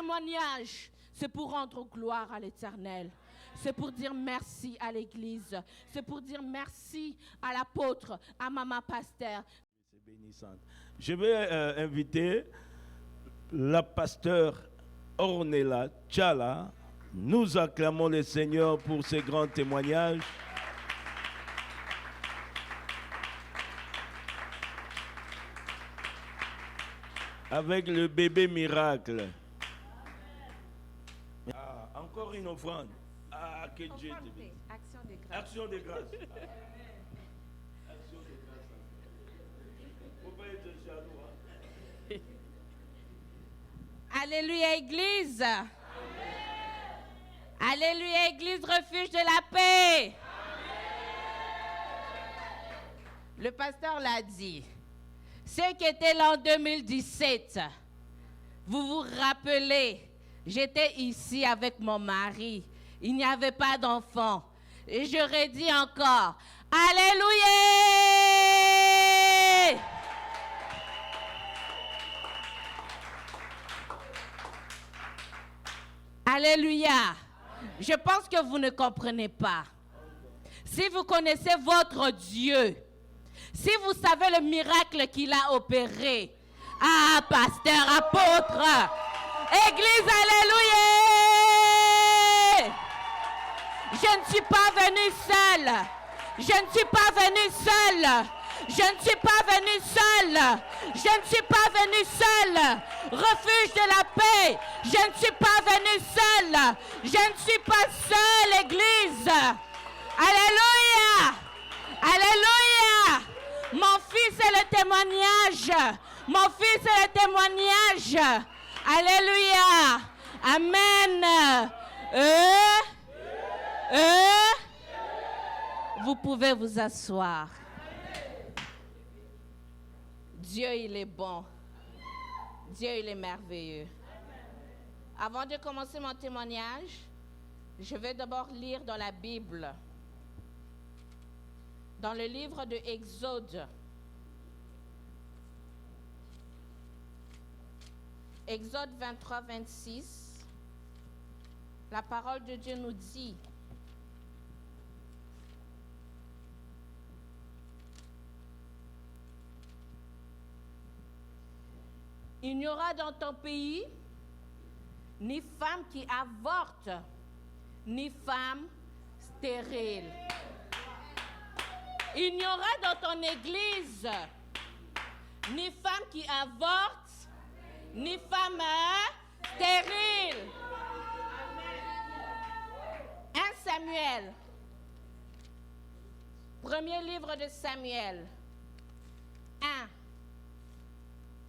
témoignage, c'est pour rendre gloire à l'Éternel. C'est pour dire merci à l'Église. C'est pour dire merci à l'apôtre, à Maman Pasteur. C'est bénissante. Je vais inviter la pasteur Ornella Tchala. Nous acclamons le Seigneur pour ses grands témoignages. Avec le bébé miracle. Ah, encore une offrande. Ah, que Dieu te bénisse. Action de grâce. Action de grâce. Action de grâce. Faut pas être jaloux, hein? Alléluia, Église. Amen. Alléluia, Église, refuge de la paix. Amen. Le pasteur l'a dit. Ce qui était là en 2017, vous vous rappelez, j'étais ici avec mon mari. Il n'y avait pas d'enfant. Et je redis encore, Alléluia! Alléluia! Je pense que vous ne comprenez pas. Si vous connaissez votre Dieu, si vous savez le miracle qu'il a opéré, ah, pasteur, apôtre, Église, Alléluia! Je ne suis pas venue seule. Je ne suis pas venue seule. Je ne suis pas venue seule. Je ne suis pas venue seule. Refuge de la paix. Je ne suis pas venue seule. Je ne suis pas seule, Église. Alléluia. Alléluia. Mon fils est le témoignage. Mon fils est le témoignage. Alléluia. Amen. Vous pouvez vous asseoir. Dieu, il est bon. Dieu, il est merveilleux. Avant de commencer mon témoignage, je vais d'abord lire dans la Bible, dans le livre de Exode. Exode 23, 26. La parole de Dieu nous dit: il n'y aura dans ton pays ni femme qui avorte, ni femme stérile. Il n'y aura dans ton église ni femme qui avorte, ni femme stérile. 1 Samuel, premier livre de Samuel, 1,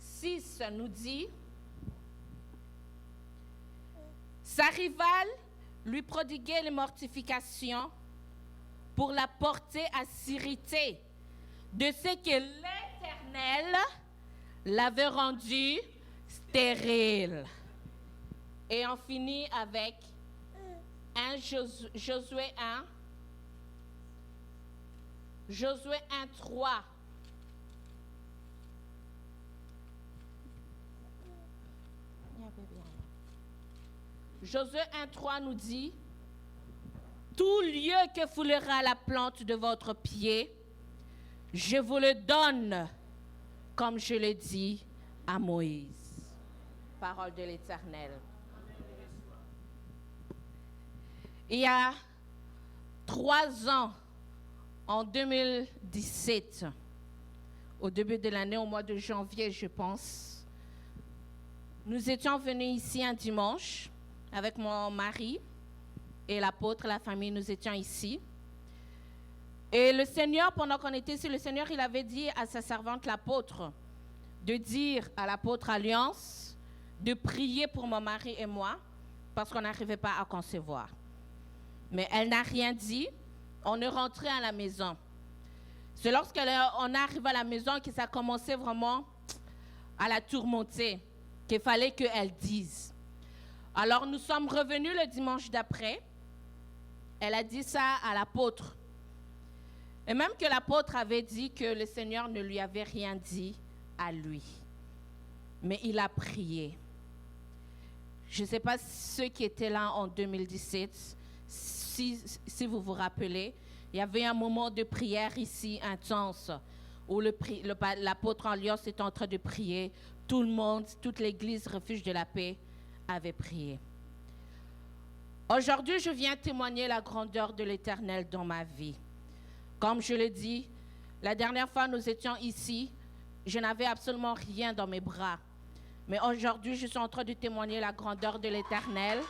6 nous dit: sa rivale lui prodiguait les mortifications pour la porter à s'irriter de ce que l'Éternel l'avait rendue stérile. Et on finit avec 1 Josué 1, Josué 1, 3. Josué 1, 3 nous dit: tout lieu que foulera la plante de votre pied, je vous le donne, comme je l'ai dit à Moïse. Parole de l'Éternel. Il y a 3 ans, en 2017, au début de l'année, au mois de janvier, je pense, nous étions venus ici un dimanche avec mon mari et l'apôtre, la famille, nous étions ici. Et le Seigneur, pendant qu'on était ici, le Seigneur, il avait dit à sa servante, l'apôtre, de dire à l'apôtre Alliance de prier pour mon mari et moi, parce qu'on n'arrivait pas à concevoir. Mais elle n'a rien dit. On est rentré à la maison. C'est lorsqu'on arrive à la maison que ça a commencé vraiment à la tourmenter, qu'il fallait qu'elle dise. Alors nous sommes revenus le dimanche d'après. Elle a dit ça à l'apôtre. Et même que l'apôtre avait dit que le Seigneur ne lui avait rien dit à lui. Mais il a prié. Je ne sais pas ceux qui étaient là en 2017, si vous vous rappelez, il y avait un moment de prière ici intense où l'apôtre Alios était en train de prier. Tout le monde, toute l'église Refuge de la Paix avait prié. Aujourd'hui, je viens témoigner la grandeur de l'Éternel dans ma vie. Comme je le dis, la dernière fois nous étions ici, je n'avais absolument rien dans mes bras. Mais aujourd'hui, je suis en train de témoigner la grandeur de l'Éternel.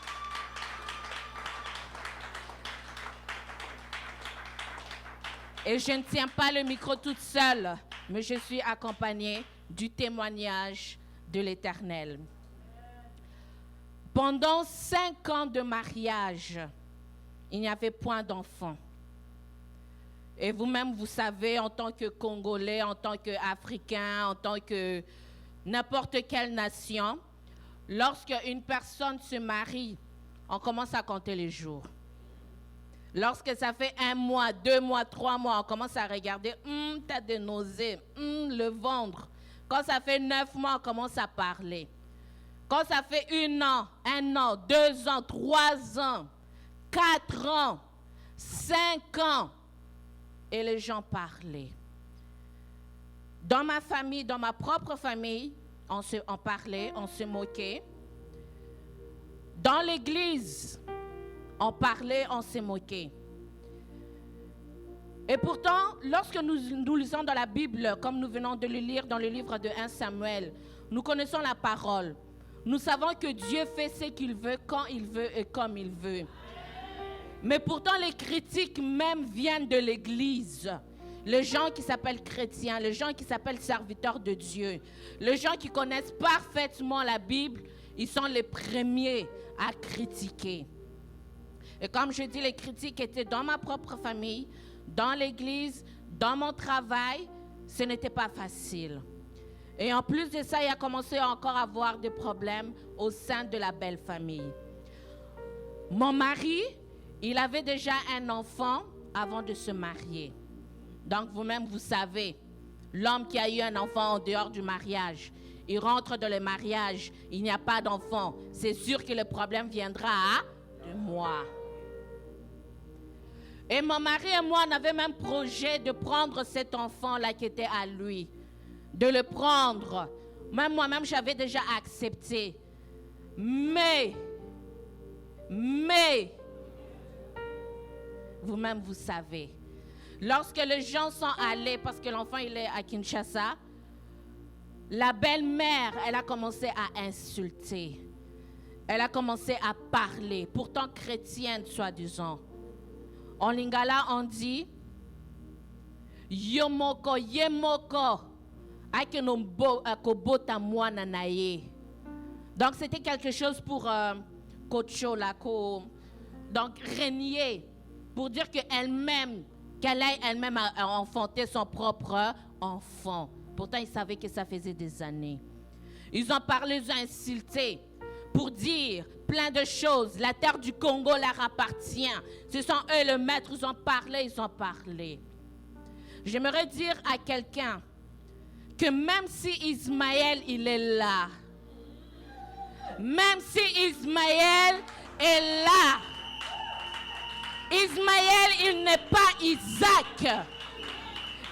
Et je ne tiens pas le micro toute seule, mais je suis accompagnée du témoignage de l'Éternel. Pendant 5 ans de mariage, il n'y avait point d'enfant. Et vous-même, vous savez, en tant que Congolais, en tant qu'Africain, en tant que n'importe quelle nation, lorsque une personne se marie, on commence à compter les jours. Lorsque ça fait 1 mois, 2 mois, 3 mois, on commence à regarder, t'as des nausées, le ventre. Quand ça fait 9 mois, on commence à parler. Quand ça fait 1 an, 2 ans, 3 ans, 4 ans, 5 ans, et les gens parlaient. Dans ma famille, dans ma propre famille, on parlait, on se moquait. Dans l'église, on parlait, on se moquait. Et pourtant, lorsque nous lisons dans la Bible, comme nous venons de le lire dans le livre de 1 Samuel, nous connaissons la parole. Nous savons que Dieu fait ce qu'il veut, quand il veut et comme il veut. Mais pourtant, les critiques même viennent de l'Église. Les gens qui s'appellent chrétiens, les gens qui s'appellent serviteurs de Dieu, les gens qui connaissent parfaitement la Bible, ils sont les premiers à critiquer. Et comme je dis, les critiques étaient dans ma propre famille, dans l'Église, dans mon travail. Ce n'était pas facile. Et en plus de ça, il a commencé encore à avoir des problèmes au sein de la belle famille. Mon mari, il avait déjà un enfant avant de se marier. Donc vous-même, vous savez, l'homme qui a eu un enfant en dehors du mariage, il rentre dans le mariage, il n'y a pas d'enfant. C'est sûr que le problème viendra de moi. Et mon mari et moi, on avait même projet de prendre cet enfant-là qui était à lui. De le prendre. Même moi-même, j'avais déjà accepté. Mais, vous-même, vous savez, lorsque les gens sont allés, parce que l'enfant, il est à Kinshasa, la belle-mère, elle a commencé à insulter. Elle a commencé à parler, pourtant chrétienne, soi-disant. En lingala, on dit, Yomoko, Yemoko. Donc c'était quelque chose pour Kocho, donc régner, pour dire qu'elle-même, qu'elle ait elle-même enfanté son propre enfant. Pourtant, ils savaient que ça faisait des années. Ils ont parlé, ils ont insulté pour dire plein de choses. La terre du Congo leur appartient. Ce sont eux le maître, ils ont parlé. J'aimerais dire à quelqu'un que même si Ismaël, il est là, même si Ismaël est là, Ismaël, il n'est pas Isaac.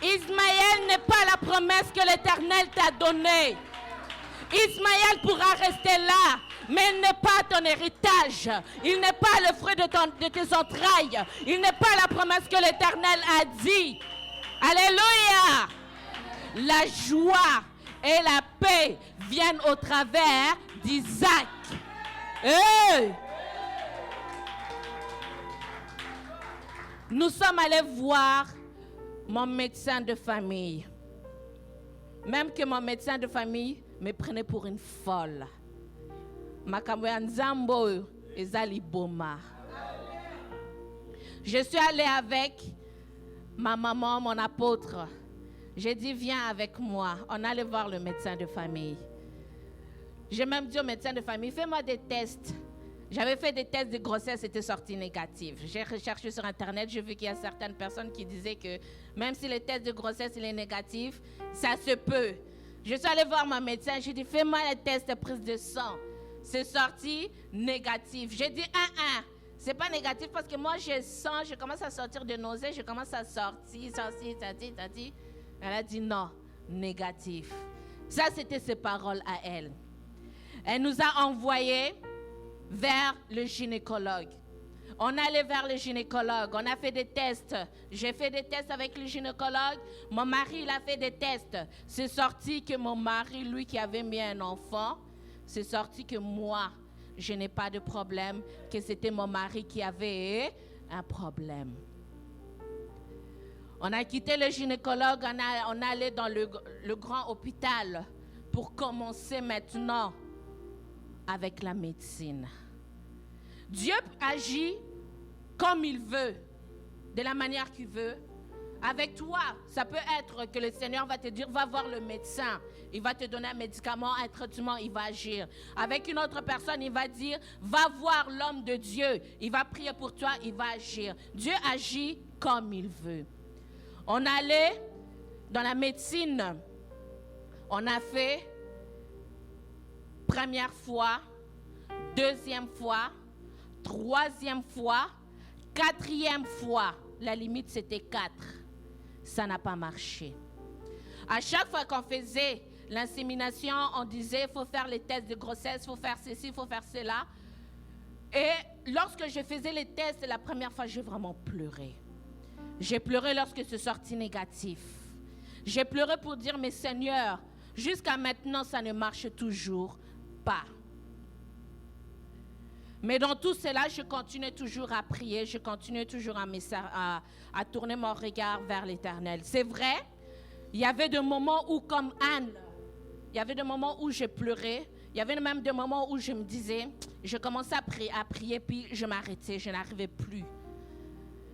Ismaël n'est pas la promesse que l'Éternel t'a donnée. Ismaël pourra rester là, mais il n'est pas ton héritage. Il n'est pas le fruit de tes entrailles. Il n'est pas la promesse que l'Éternel a dit. Alléluia! La joie et la paix viennent au travers d'Isaac. Hey! Nous sommes allés voir mon médecin de famille. Même que mon médecin de famille me prenait pour une folle. Je suis allée avec ma maman, mon apôtre. J'ai dit, viens avec moi. On allait voir le médecin de famille. J'ai même dit au médecin de famille, fais-moi des tests. J'avais fait des tests de grossesse, c'était sorti négatif. J'ai recherché sur Internet, j'ai vu qu'il y a certaines personnes qui disaient que même si le test de grossesse il est négatif, ça se peut. Je suis allée voir mon médecin, j'ai dit, fais-moi les tests de prise de sang. c'est sorti négatif. J'ai dit, c'est pas négatif parce que moi, je commence à sortir de nausées, je commence à sortir. Elle a dit non, négatif. Ça, c'était ses paroles à elle. Elle nous a envoyés vers le gynécologue. On est allé vers le gynécologue, on a fait des tests. J'ai fait des tests avec le gynécologue. Mon mari, il a fait des tests. C'est sorti que mon mari, lui qui avait mis un enfant, c'est sorti que moi, je n'ai pas de problème, que c'était mon mari qui avait un problème. On a quitté le gynécologue, on est allé dans le grand hôpital pour commencer maintenant avec la médecine. Dieu agit comme il veut, de la manière qu'il veut. Avec toi, ça peut être que le Seigneur va te dire, va voir le médecin. Il va te donner un médicament, un traitement, il va agir. Avec une autre personne, il va dire, va voir l'homme de Dieu. Il va prier pour toi, il va agir. Dieu agit comme il veut. On allait dans la médecine. On a fait première fois, deuxième fois, troisième fois, quatrième fois. La limite, c'était 4. Ça n'a pas marché. À chaque fois qu'on faisait l'insémination, on disait, il faut faire les tests de grossesse, il faut faire ceci, il faut faire cela. Et lorsque je faisais les tests, la première fois, j'ai vraiment pleuré. J'ai pleuré lorsque c'est sorti négatif. J'ai pleuré pour dire, mais Seigneur, jusqu'à maintenant, ça ne marche toujours pas. Mais dans tout cela, je continue toujours à prier, je continue toujours à tourner mon regard vers l'Éternel. C'est vrai, il y avait des moments où, comme Anne, il y avait des moments où je pleurais, il y avait même des moments où je me disais, je commençais à prier, puis je m'arrêtais, je n'arrivais plus.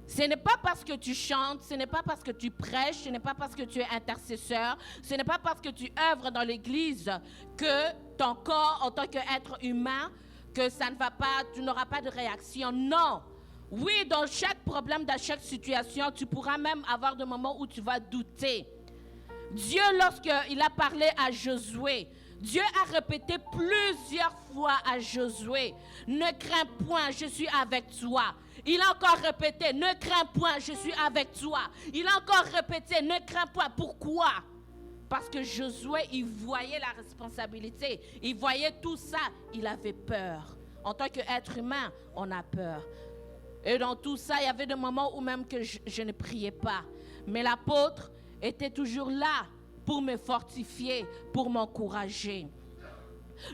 Ce n'est pas parce que tu chantes, ce n'est pas parce que tu prêches, ce n'est pas parce que tu es intercesseur, ce n'est pas parce que tu œuvres dans l'Église que ton corps, en tant qu'être humain, que ça ne va pas, tu n'auras pas de réaction. Non. Oui, dans chaque problème, dans chaque situation, tu pourras même avoir des moments où tu vas douter. Dieu, lorsqu'il a parlé à Josué, Dieu a répété plusieurs fois à Josué, ne crains point, je suis avec toi. Il a encore répété, ne crains point, je suis avec toi. Il a encore répété, ne crains point. Pourquoi? Parce que Josué, il voyait la responsabilité. Il voyait tout ça. Il avait peur. En tant qu'être humain, on a peur. Et dans tout ça, il y avait des moments où même que je ne priais pas. Mais l'apôtre était toujours là pour me fortifier, pour m'encourager.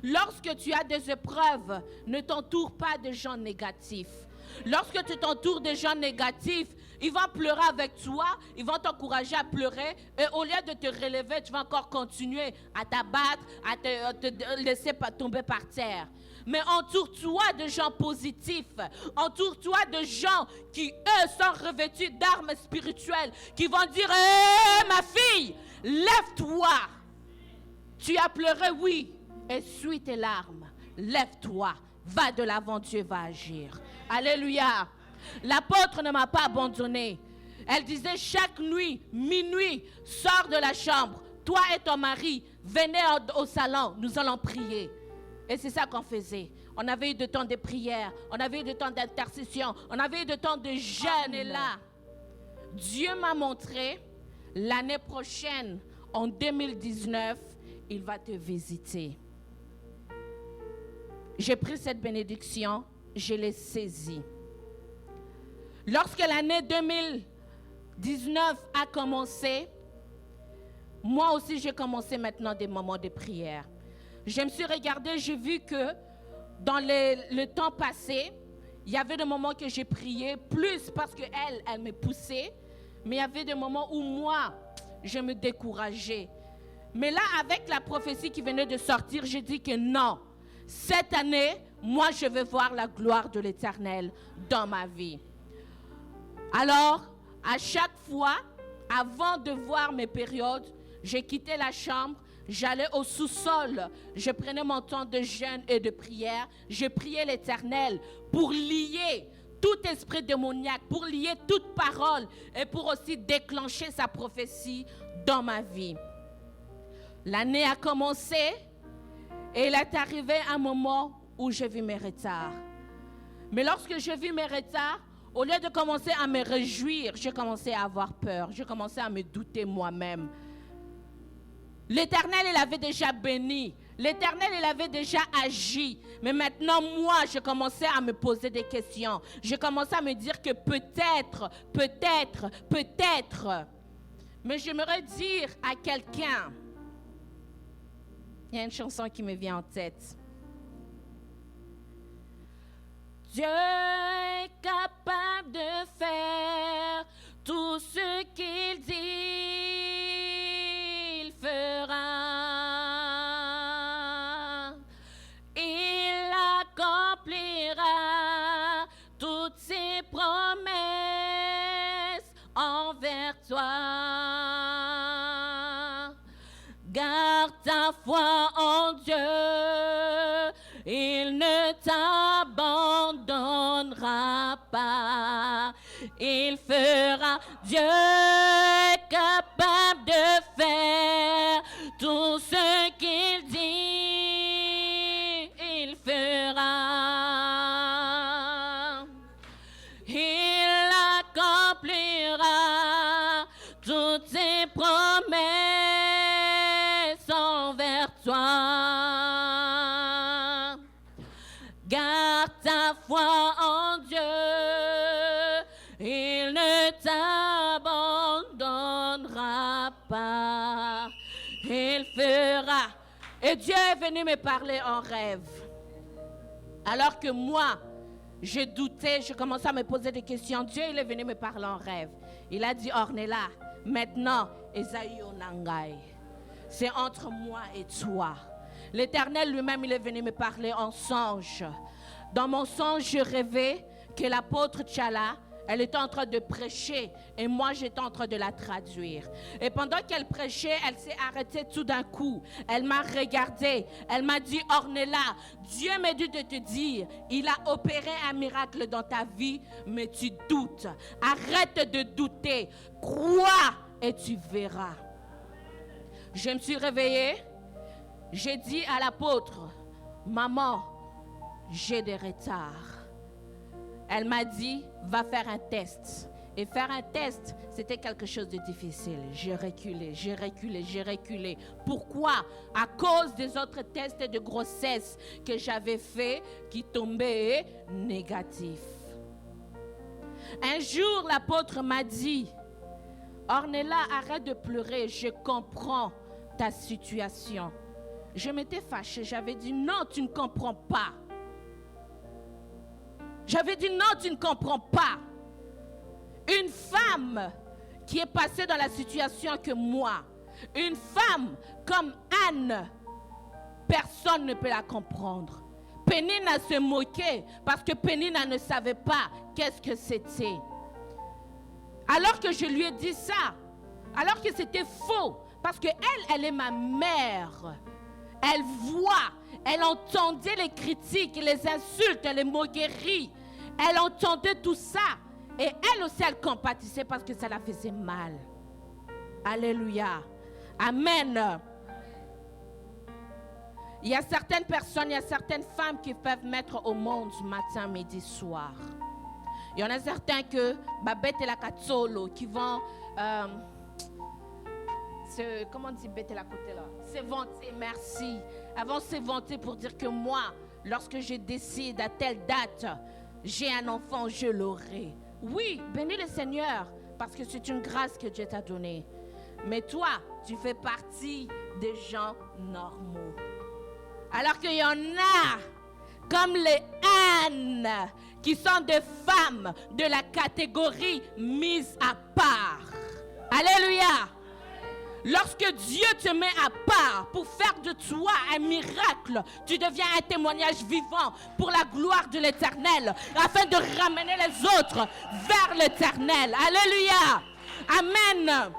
Lorsque tu as des épreuves, ne t'entoure pas de gens négatifs. Lorsque tu t'entoures de gens négatifs, ils vont pleurer avec toi, ils vont t'encourager à pleurer, et au lieu de te relever, tu vas encore continuer à t'abattre, à te laisser tomber par terre. Mais entoure-toi de gens positifs, entoure-toi de gens qui, eux, sont revêtus d'armes spirituelles, qui vont dire, hé, ma fille, lève-toi. Tu as pleuré, oui, essuie tes larmes, lève-toi, va de l'avant, Dieu va agir. Alléluia. L'apôtre ne m'a pas abandonné. Elle disait chaque nuit, minuit, sors de la chambre. Toi et ton mari, venez au salon, nous allons prier. Et c'est ça qu'on faisait. On avait eu de temps de prière, on avait eu de temps d'intercession, on avait eu de temps de jeûne. Et là, Dieu m'a montré, l'année prochaine, en 2019, il va te visiter. J'ai pris cette bénédiction, je l'ai saisie. Lorsque l'année 2019 a commencé, moi aussi j'ai commencé maintenant des moments de prière. Je me suis regardée, j'ai vu que dans le temps passé, il y avait des moments que j'ai prié plus parce qu'elle me poussait, mais il y avait des moments où moi, je me décourageais. Mais là, avec la prophétie qui venait de sortir, j'ai dit que non, cette année, moi je vais voir la gloire de l'Éternel dans ma vie. Alors, à chaque fois, avant de voir mes périodes, j'ai quitté la chambre, j'allais au sous-sol, je prenais mon temps de jeûne et de prière, je priais l'Éternel pour lier tout esprit démoniaque, pour lier toute parole et pour aussi déclencher sa prophétie dans ma vie. L'année a commencé et il est arrivé un moment où j'ai vu mes retards. Mais lorsque j'ai vu mes retards, au lieu de commencer à me réjouir, j'ai commencé à avoir peur. J'ai commencé à me douter moi-même. L'Éternel, il avait déjà béni. L'Éternel, il avait déjà agi. Mais maintenant, moi, je commençais à me poser des questions. Je commençais à me dire que peut-être. Mais j'aimerais dire à quelqu'un, il y a une chanson qui me vient en tête. Dieu est capable de faire tout ce qu'il dit, il fera. Il accomplira toutes ses promesses envers toi. Garde ta foi en Dieu, il ne t'abandonnera pas. Il fera. Dieu est capable de faire tout ce qu'il dit. Il fera. Il accomplira toutes ses promesses envers toi. Garde ta foi en Dieu, il ne t'abandonnera pas. Il fera. Et Dieu est venu me parler en rêve. Alors que moi, je doutais, je commençais à me poser des questions. Dieu, il est venu me parler en rêve. Il a dit, Ornella, maintenant, Esaïe Onangai, c'est entre moi et toi. L'Éternel lui-même, il est venu me parler en songe. Dans mon songe, je rêvais que l'apôtre Tchala, elle était en train de prêcher et moi, j'étais en train de la traduire. Et pendant qu'elle prêchait, elle s'est arrêtée tout d'un coup. Elle m'a regardée. Elle m'a dit, Ornella, Dieu m'a dit de te dire, il a opéré un miracle dans ta vie, mais tu doutes. Arrête de douter. Crois et tu verras. Je me suis réveillée. J'ai dit à l'apôtre, maman, j'ai des retards. Elle m'a dit, va faire un test. Et faire un test, c'était quelque chose de difficile. J'ai reculé. Pourquoi? À cause des autres tests de grossesse que j'avais faits qui tombaient négatifs. Un jour, l'apôtre m'a dit, Ornella, arrête de pleurer, je comprends ta situation. Je m'étais fâchée, j'avais dit, non, tu ne comprends pas. J'avais dit, non, tu ne comprends pas. Une femme qui est passée dans la situation que moi, une femme comme Anne, personne ne peut la comprendre. Pénina se moquait parce que Pénina ne savait pas qu'est-ce que c'était. Alors que je lui ai dit ça, alors que c'était faux, parce qu'elle, elle est ma mère. Elle voit, elle entendait les critiques, les insultes, les moqueries. Elle entendait tout ça. Et elle aussi, elle compatissait parce que ça la faisait mal. Alléluia. Amen. Il y a certaines personnes, il y a certaines femmes qui peuvent mettre au monde matin, midi, soir. Il y en a certains que Babette et la Katsolo qui vont... comment on dit bête la côté là? Se vanter, merci. Elles vont se vanter pour dire que moi, lorsque je décide à telle date, j'ai un enfant, je l'aurai. Oui, bénis le Seigneur, parce que c'est une grâce que Dieu t'a donnée. Mais toi, tu fais partie des gens normaux. Alors qu'il y en a, comme les Anne, qui sont des femmes de la catégorie mise à part. Alléluia. Lorsque Dieu te met à part pour faire de toi un miracle, tu deviens un témoignage vivant pour la gloire de l'Éternel, afin de ramener les autres vers l'Éternel. Alléluia. Amen.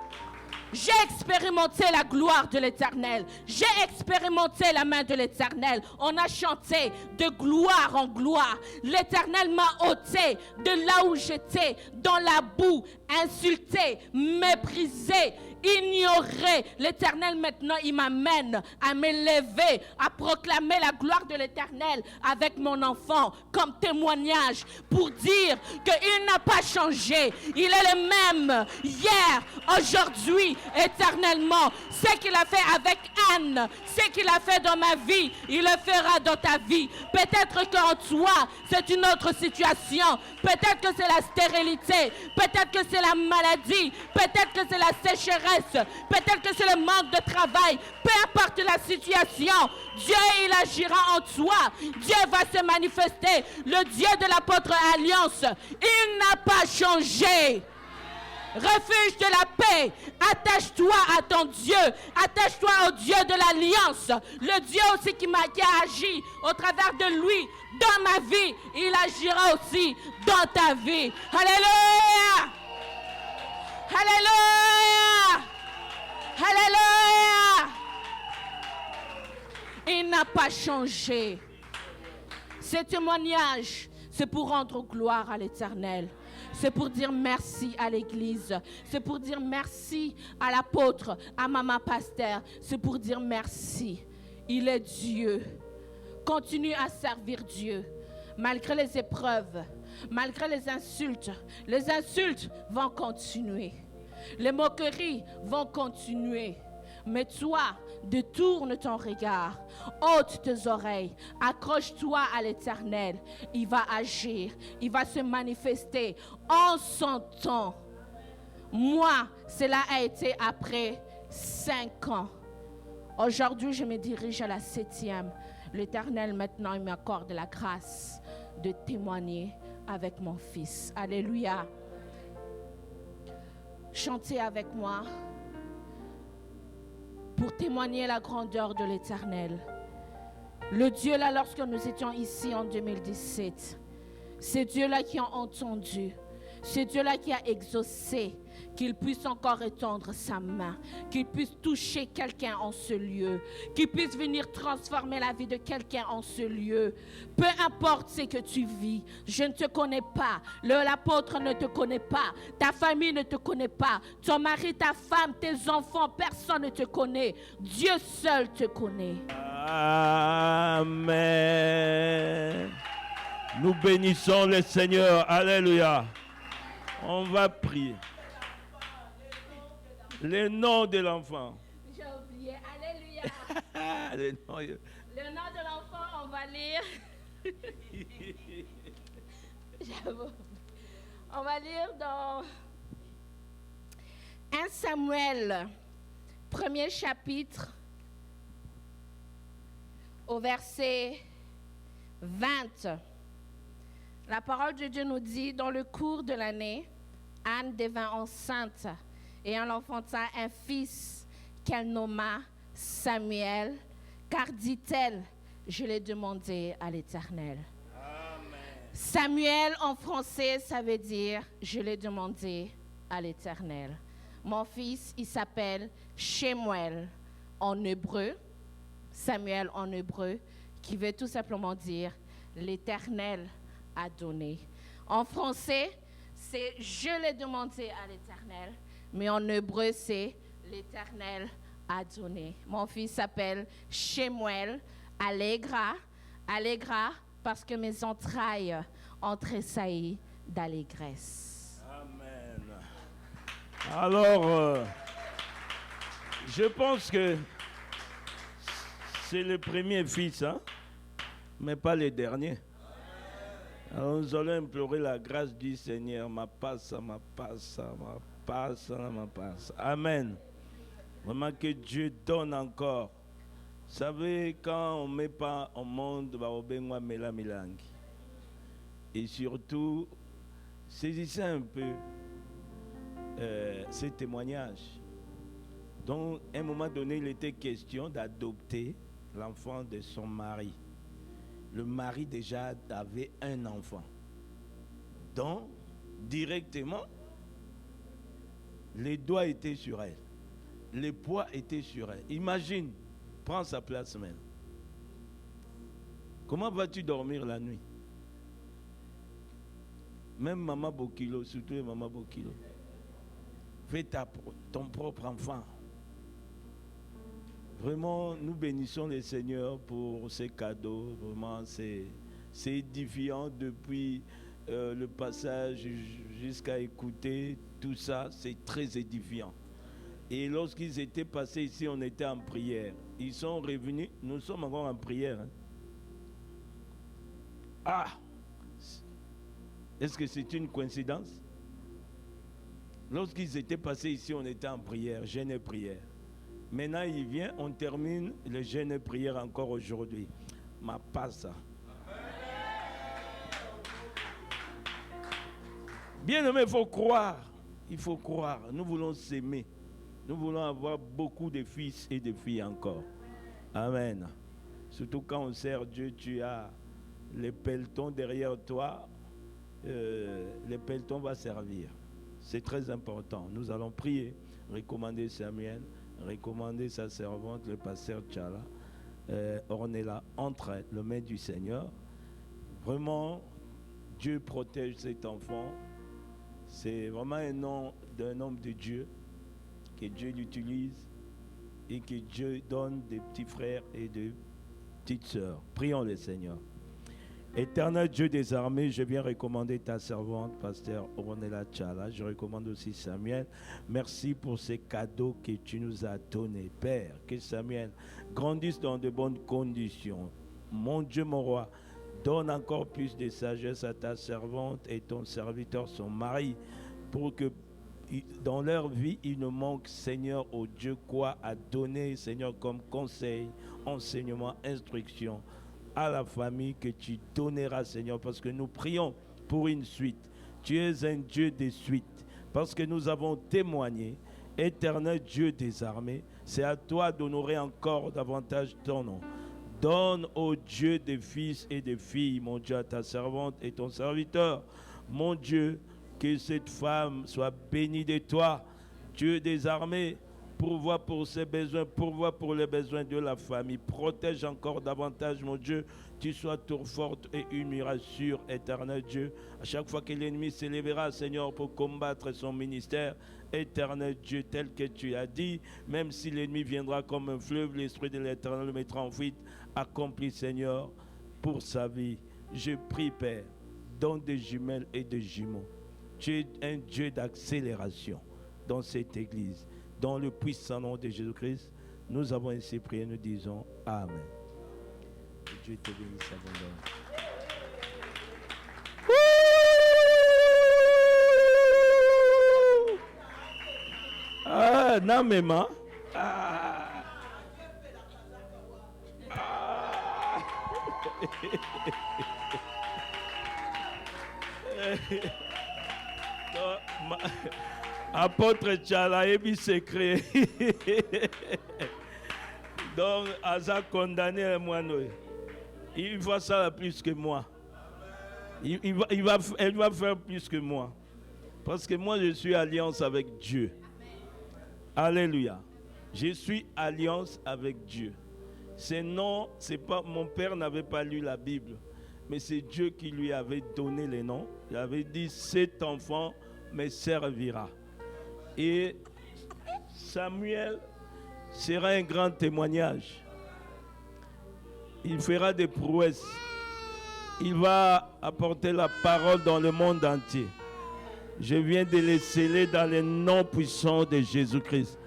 J'ai expérimenté la gloire de l'Éternel. J'ai expérimenté la main de l'Éternel. On a chanté de gloire en gloire. L'Éternel m'a ôté de là où j'étais, dans la boue, insulté, méprisé. ignoré. L'Éternel maintenant, il m'amène à m'élever, à proclamer la gloire de l'Éternel avec mon enfant comme témoignage pour dire qu'il n'a pas changé. Il est le même hier, aujourd'hui, éternellement. Ce qu'il a fait avec Anne, ce qu'il a fait dans ma vie, il le fera dans ta vie. Peut-être qu'en toi, c'est une autre situation. Peut-être que c'est la stérilité. Peut-être que c'est la maladie. Peut-être que c'est la sécheresse. Peut-être que c'est le manque de travail. Peu importe la situation, Dieu, il agira en toi. Dieu va se manifester. Le Dieu de l'apôtre Alliance, il n'a pas changé. Refuge de la paix, attache-toi à ton Dieu, attache-toi au Dieu de l'Alliance, le Dieu aussi qui a agi au travers de lui dans ma vie, il agira aussi dans ta vie. Alléluia! Alléluia! Alléluia! Il n'a pas changé. Ce témoignage, c'est pour rendre gloire à l'Éternel. C'est pour dire merci à l'Église. C'est pour dire merci à l'apôtre, à Maman Pasteur. C'est pour dire merci. Il est Dieu. Continue à servir Dieu. Malgré les épreuves, malgré les insultes vont continuer. Les moqueries vont continuer. Mais toi, détourne ton regard, ôte tes oreilles, accroche-toi à l'Éternel. Il va agir, il va se manifester en son temps. Moi, cela a été après 5 ans. Aujourd'hui, je me dirige à la 7e. L'Éternel, maintenant, il m'accorde la grâce de témoigner avec mon fils. Alléluia. Chantez avec moi pour témoigner la grandeur de l'Éternel. Le Dieu là, lorsque nous étions ici en 2017, c'est Dieu là qui a entendu, c'est Dieu là qui a exaucé, qu'il puisse encore étendre sa main, qu'il puisse toucher quelqu'un en ce lieu, qu'il puisse venir transformer la vie de quelqu'un en ce lieu. Peu importe ce que tu vis, je ne te connais pas, l'apôtre ne te connaît pas, ta famille ne te connaît pas, ton mari, ta femme, tes enfants, personne ne te connaît. Dieu seul te connaît. Amen. Nous bénissons le Seigneur. Alléluia. On va prier. Le nom de l'enfant. J'ai oublié. Alléluia. Le nom de l'enfant, on va lire. J'avoue. On va lire dans 1 Samuel, premier chapitre, au verset 20. La parole de Dieu nous dit, dans le cours de l'année, Anne devint enceinte et elle enfanta un fils qu'elle nomma Samuel, car dit-elle, je l'ai demandé à l'Éternel. Amen. Samuel en français, ça veut dire, je l'ai demandé à l'Éternel. Mon fils, il s'appelle Shemuel en hébreu, Samuel en hébreu, qui veut tout simplement dire, l'Éternel a donné. En français, c'est je l'ai demandé à l'Éternel, mais en hébreu, c'est l'Éternel a donné. Mon fils s'appelle Shemuel, Allegra parce que mes entrailles ont tressailli d'allégresse. Amen. Alors, je pense que c'est le premier fils, hein, mais pas le dernier. Alors nous allons implorer la grâce du Seigneur. Ma passe. Amen. Vraiment que Dieu donne encore. Vous savez, quand on ne met pas au monde, et surtout, saisissez un peu ces témoignages. Donc, à un moment donné, il était question d'adopter l'enfant de son mari. Le mari déjà avait un enfant. Donc, directement, les doigts étaient sur elle. Les poids étaient sur elle. Imagine, prends sa place même. Comment vas-tu dormir la nuit? Même Maman Bokilo, surtout Maman Bokilo. Fais ton propre enfant. Vraiment, nous bénissons le Seigneur pour ces cadeaux. Vraiment, c'est édifiant depuis le passage jusqu'à écouter tout ça. C'est très édifiant. Et lorsqu'ils étaient passés ici, on était en prière. Ils sont revenus. Nous sommes encore en prière. Hein. Ah! Est-ce que c'est une coïncidence? Lorsqu'ils étaient passés ici, on était en prière, jeûne et prière. Maintenant, il vient, on termine le jeûne et prière encore aujourd'hui. Ma passe. Bien aimé, il faut croire. Il faut croire. Nous voulons s'aimer. Nous voulons avoir beaucoup de fils et de filles encore. Amen. Surtout quand on sert Dieu, tu as les pelletons derrière toi. Les pelletons vont servir. C'est très important. Nous allons prier, recommander Samuel, recommander sa servante, le pasteur Tchala, Ornella, entre les mains du Seigneur. Vraiment, Dieu protège cet enfant. C'est vraiment un nom d'un homme de Dieu, que Dieu l'utilise et que Dieu donne des petits frères et des petites sœurs. Prions le Seigneur. Éternel Dieu des armées, je viens recommander ta servante, pasteur Ornella Tchala. Je recommande aussi Samuel. Merci pour ces cadeaux que tu nous as donnés. Père, que Samuel grandisse dans de bonnes conditions. Mon Dieu, mon roi, donne encore plus de sagesse à ta servante et ton serviteur, son mari, pour que dans leur vie, il ne manque, Seigneur, au Dieu, quoi à donner, Seigneur, comme conseil, enseignement, instruction à la famille que tu donneras, Seigneur, parce que nous prions pour une suite. Tu es un Dieu de suite, parce que nous avons témoigné, éternel Dieu des armées, c'est à toi d'honorer encore davantage ton nom. Donne au Dieu des fils et des filles, mon Dieu, à ta servante et ton serviteur. Mon Dieu, que cette femme soit bénie de toi, Dieu des armées, pourvois pour ses besoins, pourvois pour les besoins de la famille. Protège encore davantage, mon Dieu. Tu sois tour forte et une mirassure, éternel Dieu. À chaque fois que l'ennemi s'élèvera, Seigneur, pour combattre son ministère, éternel Dieu, tel que tu as dit, même si l'ennemi viendra comme un fleuve, l'esprit de l'éternel le mettra en fuite. Accomplis, Seigneur, pour sa vie. Je prie, Père, donne des jumelles et des jumeaux. Tu es un Dieu d'accélération dans cette église. Dans le puissant nom de Jésus-Christ, nous avons ainsi prié, nous disons Amen. Que Dieu te bénisse abondamment. Ah, non, maman. Ah. Ah. Apôtre Tchala et secret. Donc, Asa condamné moi. Il voit ça plus que moi. Elle va faire plus que moi. Parce que moi, je suis alliance avec Dieu. Alléluia. Je suis alliance avec Dieu. Non, c'est pas, mon père n'avait pas lu la Bible. Mais c'est Dieu qui lui avait donné les noms. Il avait dit, cet enfant me servira. Et Samuel sera un grand témoignage. Il fera des prouesses. Il va apporter la parole dans le monde entier. Je viens de les sceller dans le nom puissant de Jésus-Christ.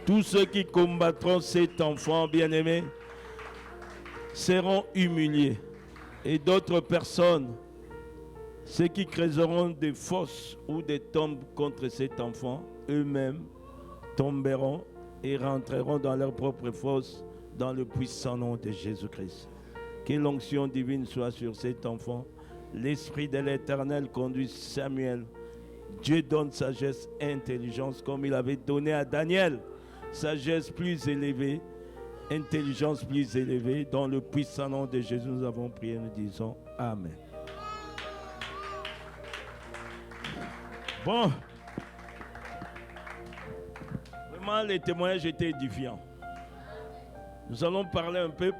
Tous ceux qui combattront cet enfant bien-aimé seront humiliés. Et d'autres personnes, ceux qui créeront des fosses ou des tombes contre cet enfant, eux-mêmes tomberont et rentreront dans leur propre fosse dans le puissant nom de Jésus-Christ. Que l'onction divine soit sur cet enfant. L'Esprit de l'Éternel conduit Samuel. Dieu donne sagesse et intelligence comme il avait donné à Daniel. Sagesse plus élevée, intelligence plus élevée. Dans le puissant nom de Jésus, nous avons prié, nous disons Amen. Bon. Vraiment, les témoignages étaient édifiants. Nous allons parler un peu